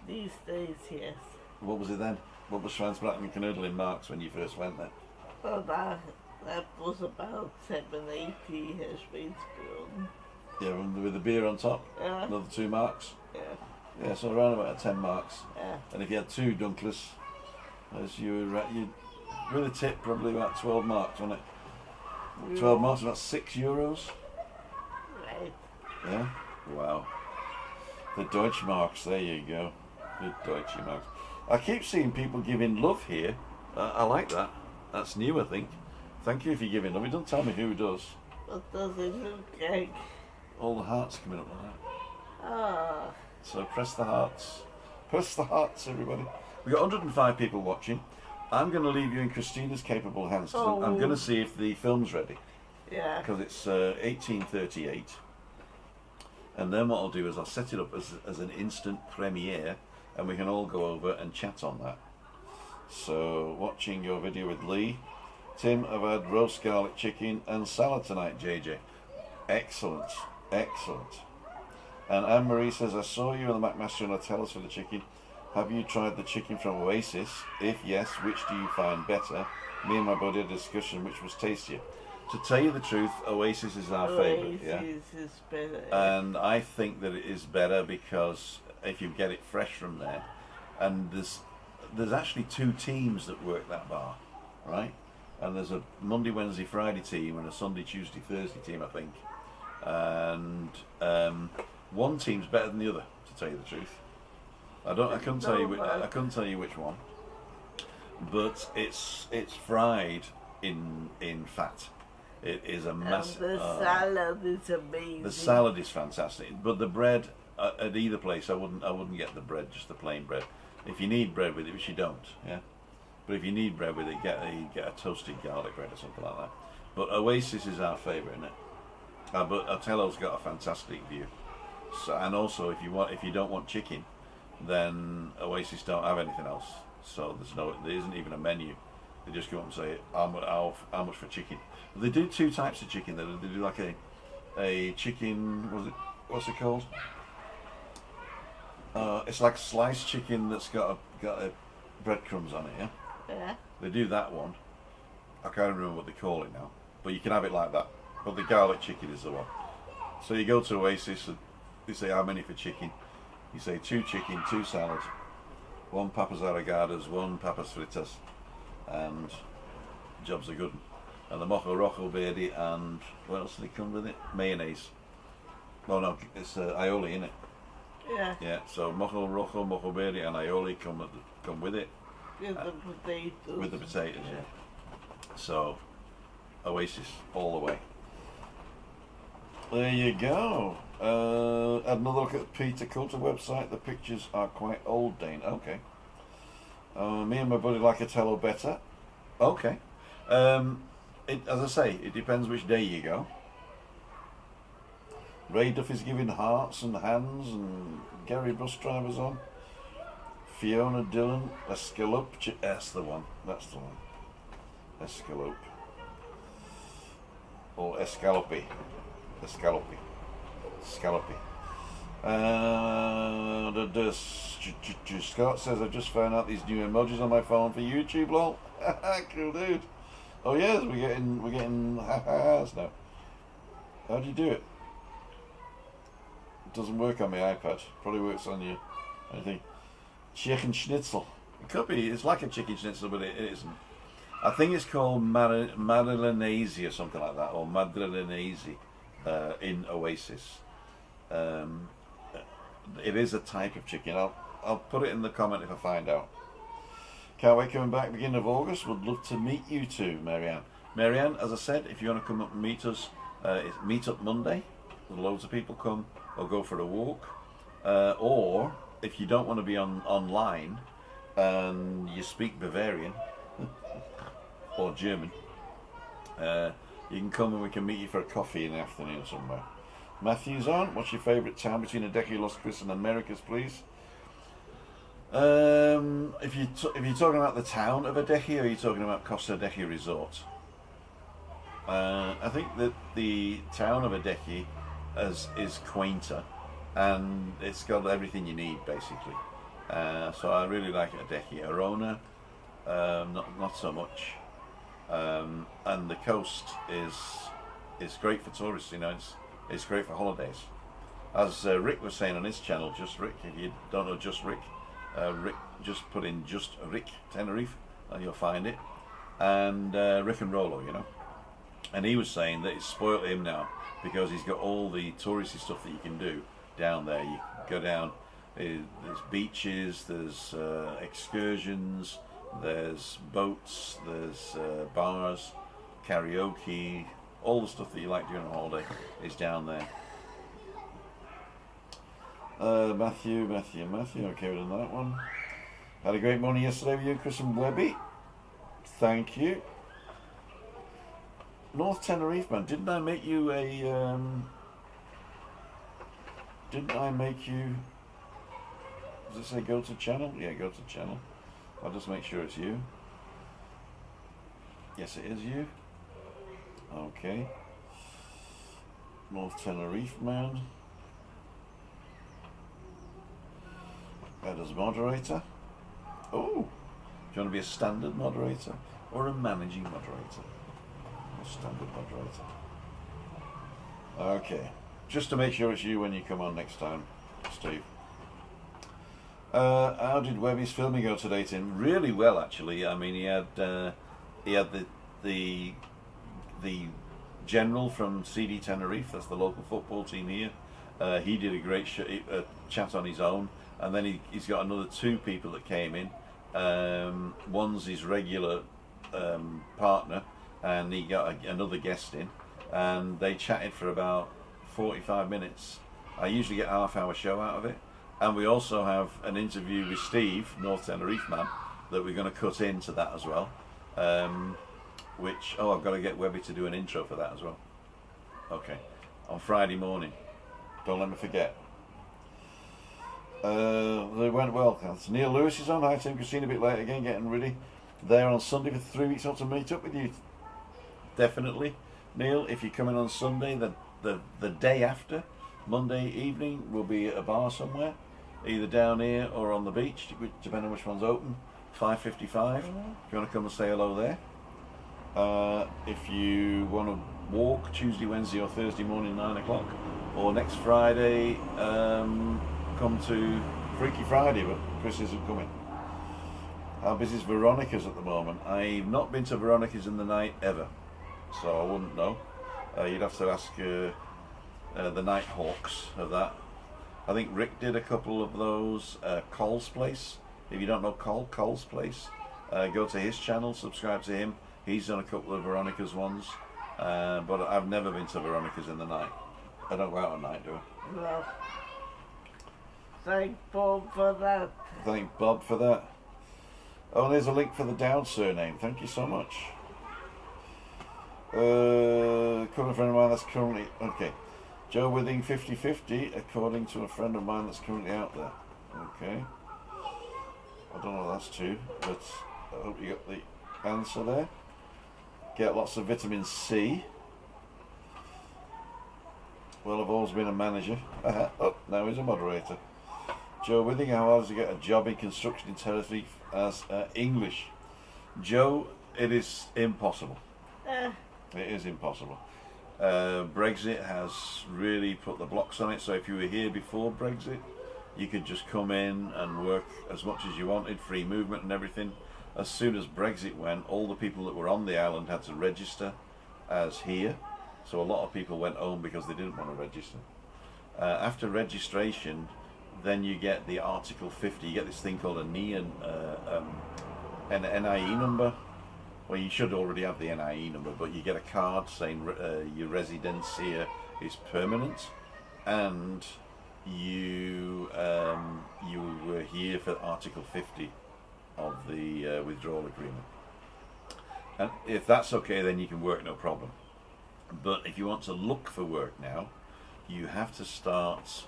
These days, yes. What was it then? What was Schweinsbraten and Knödel in marks when you first went there? Well, That was about 780 has been grown. Yeah, with the beer on top. Yeah. Another 2 marks. Yeah. Yeah, so around about 10 marks. Yeah. And if you had 2 Dunklers, as you with a tip, probably about 12 marks, wasn't it? 12 marks, about €6. Right. Yeah. Wow. The Deutschmarks. There you go. The Deutschmarks. I keep seeing people giving love here. I like that. That's new, I think. Thank you for giving love. It doesn't tell me who does. What does it look like? All the hearts coming up like that. Ah. So press the hearts. Press the hearts, everybody. We've got 105 people watching. I'm going to leave you in Christina's capable hands. 'Cause I'm going to see if the film's ready. Yeah. Because it's 1838. And then what I'll do is I'll set it up as an instant premiere, and we can all go over and chat on that. So, watching your video with Lee. Tim, I've had roast garlic chicken and salad tonight, JJ. Excellent, excellent. And Anne-Marie says, I saw you on the McMaster and tell us for the chicken. Have you tried the chicken from Oasis? If yes, which do you find better? Me and my buddy had a discussion which was tastier. To tell you the truth, Oasis is our favourite. Yeah. Oasis is better. And I think that it is better because if you get it fresh from there, and there's actually 2 teams that work that bar, right? And there's a Monday, Wednesday, Friday team and a Sunday, Tuesday, Thursday team, I think. And one team's better than the other, to tell you the truth. I couldn't tell you which one, but it's fried in fat. It is a massive. And the salad is amazing. The salad is fantastic, but the bread at either place, I wouldn't get the bread, just the plain bread. If you need bread with it, which you don't, yeah. But if you need bread with it, get a toasted garlic bread or something like that. But Oasis is our favourite, isn't it? But Otello's got a fantastic view. So, and also, if you don't want chicken, then Oasis don't have anything else. So there isn't even a menu. They just go up and say how much for chicken. But they do 2 types of chicken. They do like a chicken. What's it called? It's like sliced chicken that's got a breadcrumbs on it. Yeah. Yeah. They do that one. I can't remember what they call it now, but you can have it like that. But the garlic chicken is the one. So you go to Oasis and they say how many for chicken. You say 2 chicken, 2 salads, 1 papas arrogadas, 1 papas fritas, and jobs are good. And the mojo rojo verde, and what else do they come with it? Mayonnaise. Oh no, it's aioli, isn't it? Yeah. Yeah. So mojo rojo, mojo verde, and aioli come with it. With the potatoes. With the potatoes, yeah. So Oasis all the way. There you go. Had another look at the Peter Coulter website. The pictures are quite old, Dane. Okay. Me and my buddy like Otello better. Okay. As I say, it depends which day you go. Ray Duff is giving hearts and hands, and Gary bus drivers on. Fiona Dillon, Escalope. That's the one. That's the one. Escalope. Or Escalope. Escalope. Scallopy. Scott says, I've just found out these new emojis on my phone for YouTube, lol. Cool dude. Oh yes, we're getting ha-has now. How do you do it? It doesn't work on my iPad. Probably works on you. I think. Chicken schnitzel. It could be. It's like a chicken schnitzel, but it isn't. I think it's called Madrilenese or something like that, or Madrilenese in Oasis. It is a type of chicken. I'll put it in the comment if I find out. Can't wait coming back beginning of August. Would love to meet you too, Marianne. Marianne, as I said, if you want to come up and meet us, it's Meetup Monday. Loads of people come or go for a walk. Or if you don't want to be online and you speak Bavarian or German, you can come and we can meet you for a coffee in the afternoon somewhere. Matthew's on. What's your favourite town between Adeje, Los Cris and Americas, please? If you're talking about the town of Adeje, or are you talking about Costa Adeje Resort? I think that the town of Adeje is quainter, and it's got everything you need basically. So I really like Adeje. Arona, not so much. and the coast is great for tourists. You know, it's great for holidays. As Rick was saying on his channel, Just Rick. If you don't know Just Rick, Rick, just put in Just Rick Tenerife and you'll find it. And Rick and Rolo, you know. And he was saying that it's spoiled him now because he's got all the touristy stuff that you can do down there. You go down, there's beaches, there's excursions, there's boats, there's bars, karaoke, all the stuff that you like doing on holiday is down there. Matthew, okay, we've done that one. Had a great morning yesterday with you, Chris and Webby. Thank you. North Tenerife, man, didn't I make you a, does it say go to channel? Yeah, go to channel. I'll just make sure it's you. Yes, it is you. Okay. North Tenerife, man. Add as moderator. Oh, do you want to be a standard moderator or a managing moderator? A standard moderator. Okay, just to make sure it's you when you come on next time, Steve. How did Webby's filming go today, Tim? Really well, actually. I mean, he had the general from CD Tenerife, that's the local football team here. He did a great chat on his own, and then he's got another two people that came in. One's his regular partner, and he got another guest in, and they chatted for about 45 minutes. I usually get a half-hour show out of it, and we also have an interview with Steve, North Tenerife man, that we're going to cut into that as well. I've got to get Webby to do an intro for that as well. Okay, on Friday morning. Don't let me forget. They went well. Neil Lewis is on. Hi Tim, Christine a bit late again, getting ready. There on Sunday for 3 weeks out to meet up with you. Definitely, Neil. If you're coming on Sunday, the day after, Monday evening, we'll be at a bar somewhere, either down here or on the beach, depending on which one's open. 5:55. If you want to come and say hello there. If you want to walk Tuesday, Wednesday, or Thursday morning, 9 o'clock, or next Friday, come to Freaky Friday, but Chris isn't coming. How busy is Veronica's at the moment? I've not been to Veronica's in the night ever, so I wouldn't know. You'd have to ask the Night Hawks of that. I think Rick did a couple of those. Cole's Place. If you don't know Cole's Place, go to his channel, subscribe to him. He's done a couple of Veronica's ones, but I've never been to Veronica's in the night. I don't go out at night, do I? No. Thank Bob for that. Thank Bob for that. Oh, there's a link for the down surname. Thank you so much. Current friend of mine that's currently... Okay. Joe Withing 50/50, according to a friend of mine that's currently out there. Okay. I don't know what that's to, but I hope you got the answer there. Get lots of vitamin C. Well, I've always been a manager. Oh, now he's a moderator. Joe Withing, how hard is to get a job in construction in Tenerife as English? Joe, it is impossible. It is impossible. Brexit has really put the blocks on it, so if you were here before Brexit, you could just come in and work as much as you wanted, free movement and everything. As soon as Brexit went, all the people that were on the island had to register as here, so a lot of people went home because they didn't want to register. After registration, then you get the Article 50, you get this thing called an NIE number. Well, you should already have the NIE number, but you get a card saying your residence here is permanent, and you were here for Article 50 of the withdrawal agreement. And if that's okay, then you can work, no problem. But if you want to look for work now, you have to start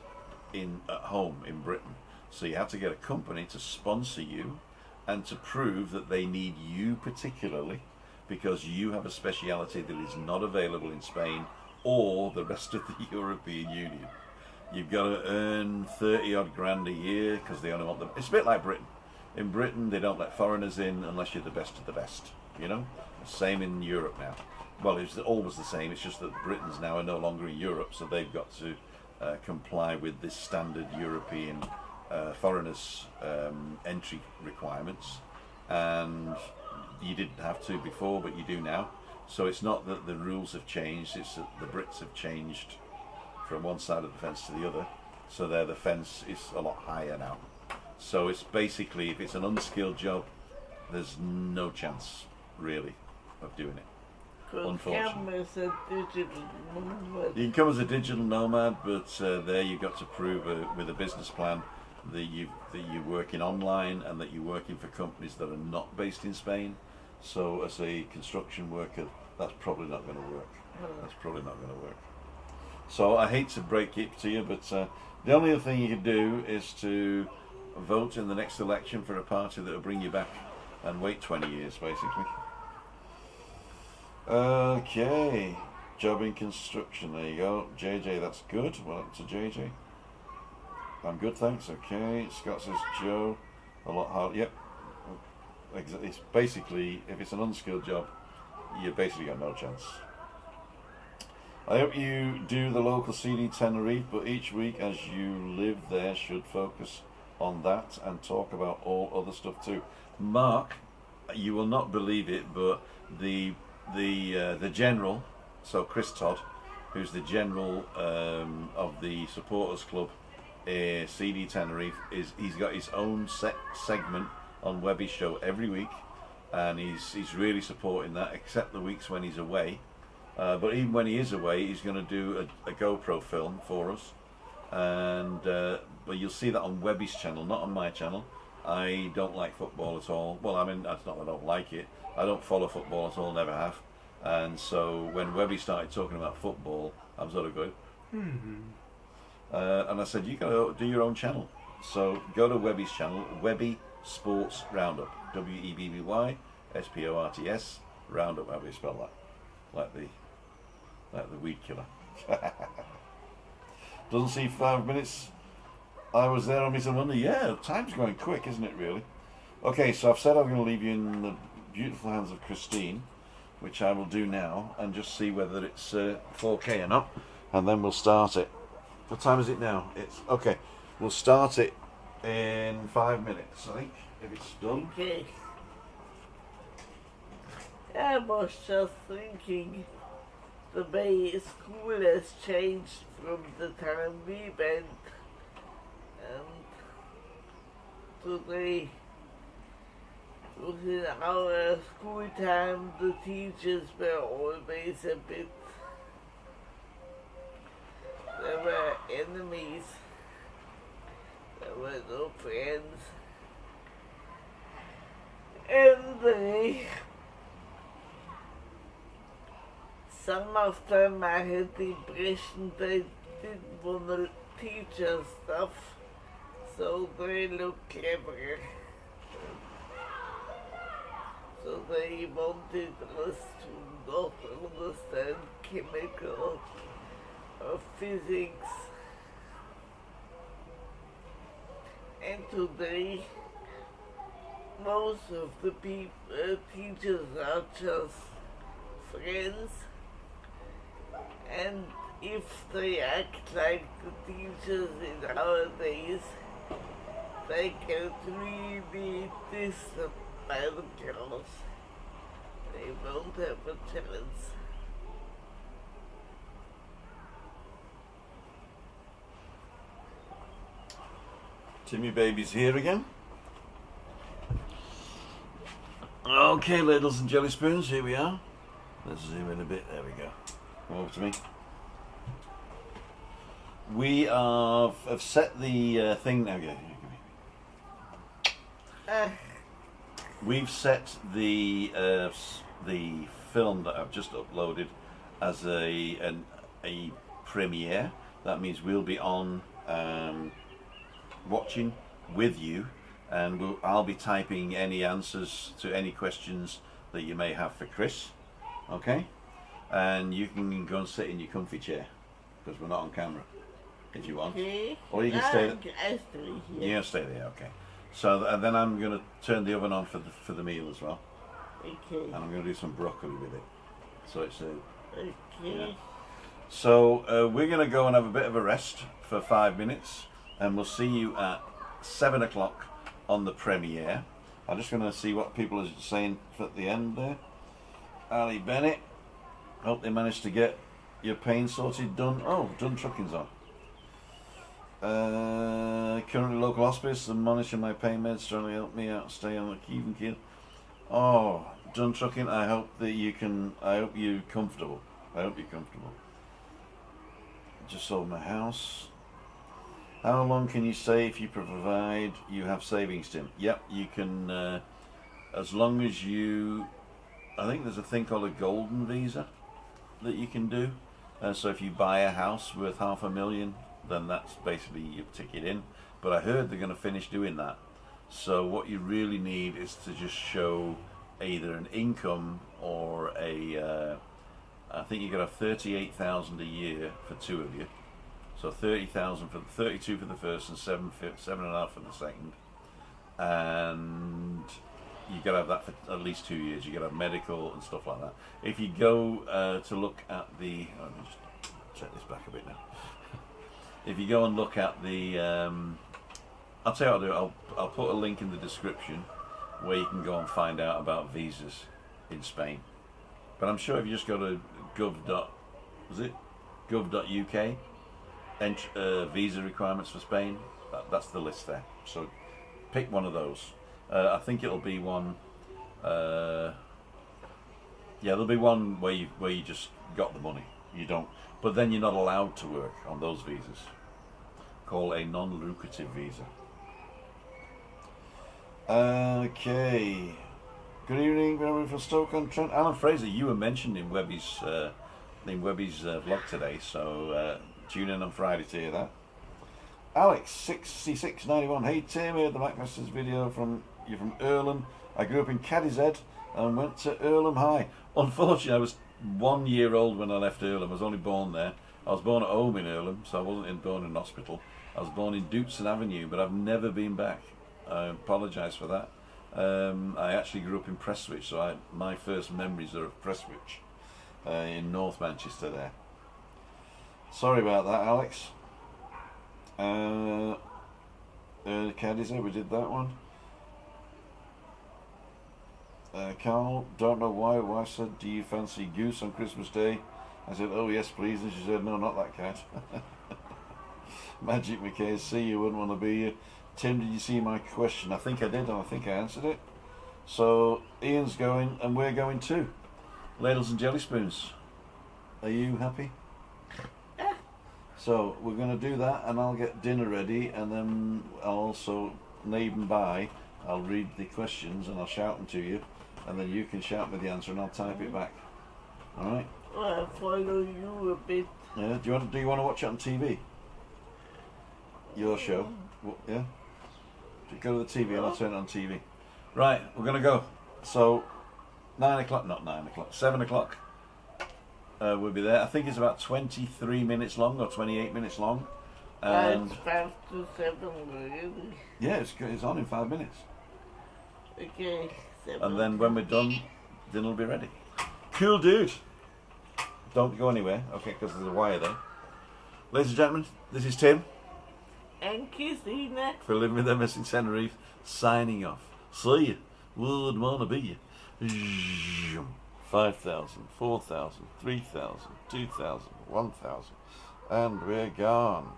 at home in Britain. So you have to get a company to sponsor you and to prove that they need you particularly because you have a speciality that is not available in Spain or the rest of the European Union. You've got to earn 30 odd grand a year because they only want them. It's a bit like Britain. In Britain, they don't let foreigners in unless you're the best of the best. you know. Same in Europe now. Well, it's always the same. It's just that Britons now are no longer in Europe, so they've got to comply with this standard European foreigners entry requirements, and you didn't have to before, but you do now. So it's not that the rules have changed, it's that the Brits have changed from one side of the fence to the other, so there the fence is a lot higher now. So it's basically, if it's an unskilled job, there's no chance really of doing it. Unfortunately, you can come as a digital nomad, but there you've got to prove with a business plan that you're working online and that you're working for companies that are not based in Spain. So as a construction worker, that's probably not going to work. That's probably not going to work. So I hate to break it to you, but the only other thing you can do is to vote in the next election for a party that will bring you back and wait 20 years, basically. Okay, job in construction, there you go. JJ, that's good. Well, to JJ. I'm good, thanks. Okay, Scott says Joe, a lot harder. Yep. It's basically, if it's an unskilled job, you basically got no chance. I hope you do the local CD Tenerife, but each week as you live there should focus on that and talk about all other stuff too. Mark, you will not believe it, but the general, so Chris Todd, who's the general of the supporters club, CD Tenerife, he's got his own segment on Webby's show every week, and he's really supporting that, except the weeks when he's away. But even when he is away, he's going to do a GoPro film for us, and but you'll see that on Webby's channel, not on my channel. I don't like football at all. Well, I mean, that's not that I don't like it. I don't follow football at all, never have. And so when Webby started talking about football, I'm sort of going, and I said, you got to do your own channel. So go to Webby's channel, Webby Sports Roundup, WEBBY SPORTS Roundup. How do you spell that? Like the weed killer. Doesn't see 5 minutes. I was there on Mr. Monday. Yeah, time's going quick, isn't it, really? Okay, so I've said I'm going to leave you in the beautiful hands of Christine, which I will do now, and just see whether it's 4K or not, and then we'll start it. What time is it now? It's okay. We'll start it in 5 minutes, I think, if it's done. Okay. I was just thinking the way school has changed from the time we went, and today, in our school time, the teachers were always a bit, they were enemies, there were no friends, and some of them I had the impression they didn't want to teach us stuff, so they looked clever. So they wanted us to not understand chemical or physics. And today, most of the teachers are just friends. And if they act like the teachers in our days, they get really distant by the girls. They won't have a chance. Timmy Baby's here again. Okay, ladles and jelly spoons, here we are. Let's zoom in a bit, there we go. Come over to me. We have set the thing now. We've set the film that I've just uploaded as a premiere. That means we'll be on watching with you, and I'll be typing any answers to any questions that you may have for Chris. Okay, and you can go and sit in your comfy chair because we're not on camera if you want, or you can stay there. You can stay there. Okay. So and then I'm going to turn the oven on for the meal as well. Okay. And I'm going to do some broccoli with it. So it's Okay. yeah. So we're going to go and have a bit of a rest for 5 minutes, and we'll see you at 7 o'clock on the premiere. I'm just going to see what people are saying at the end there. Ali Bennett, hope they managed to get your pain sorted. Done. Oh, done trucking's on. Currently local hospice and monitoring my pain meds, trying to help me out, stay on the even keel. Oh, done trucking. I hope that you can. I hope you're comfortable. I hope you're comfortable. Just sold my house. How long can you stay if you provide you have savings, Tim? Yep, you can. As long as you. I think there's a thing called a golden visa that you can do. So if you buy a house worth $500,000, then that's basically your ticket in. But I heard they're going to finish doing that. So what you really need is to just show either an income or a. I think you got to have 38,000 a year for two of you. So 30,000 for 32 for the first and 7.5 for the second. And you got to have that for at least 2 years. You got to have medical and stuff like that. If you go to look at the, let me just check this back a bit now. If you go and look at the, I'll tell you what I'll do. I'll put a link in the description where you can go and find out about visas in Spain. But I'm sure if you just go to gov.uk, visa requirements for Spain, that's the list there. So pick one of those. I think it'll be one. Yeah, there'll be one where you just got the money. You don't, but then you're not allowed to work on those visas. Called a non-lucrative visa. Okay. Good evening, everyone from Stoke-on-Trent. Alan Fraser, you were mentioned in Webby's vlog today, so tune in on Friday to hear that. Alex6691, hey Tim, I heard the Macmasters video from Earlham. I grew up in Cadizhead and went to Earlham High. Unfortunately, I was 1 year old when I left Earlham. I was only born there. I was born at home in Earlham, so I wasn't born in hospital. I was born in Dootson Avenue, but I've never been back. I apologise for that. I actually grew up in Prestwich, so my first memories are of Prestwich in North Manchester there. Sorry about that, Alex. Cadizhead, we did that one. Carl, don't know why. Wife said, do you fancy goose on Christmas Day? I said, oh yes please, and she said, no, not that cat. Magic McKay, see you wouldn't want to be here. Tim, did you see my question? I think I did, and I think I answered it. So Ian's going, and we're going too. Ladles and jelly spoons. Are you happy? Yeah. So we're going to do that, and I'll get dinner ready, and then I'll also neighbour by. I'll read the questions and I'll shout them to you, and then you can shout me the answer, and I'll type it back. All right? Well, I'll follow you a bit. Yeah. Do you want to watch it on TV? Your show? Yeah. Go to the TV and I'll turn it on TV. Right, we're going to go. So, 9 o'clock, not 9 o'clock, 7 o'clock. We'll be there. I think it's about 23 minutes long or 28 minutes long. And it's 5 to 7 really. yeah, it's on in 5 minutes. Okay, 7. And then when we're done, dinner will be ready. Cool, dude. Don't go anywhere, okay, because there's a wire there. Ladies and gentlemen, this is Tim. And Christina. For Living with MS in Tenerife, signing off. See you. Would wanna be you. 5,000, 4,000, 3,000, 2,000, 1,000, and we're gone.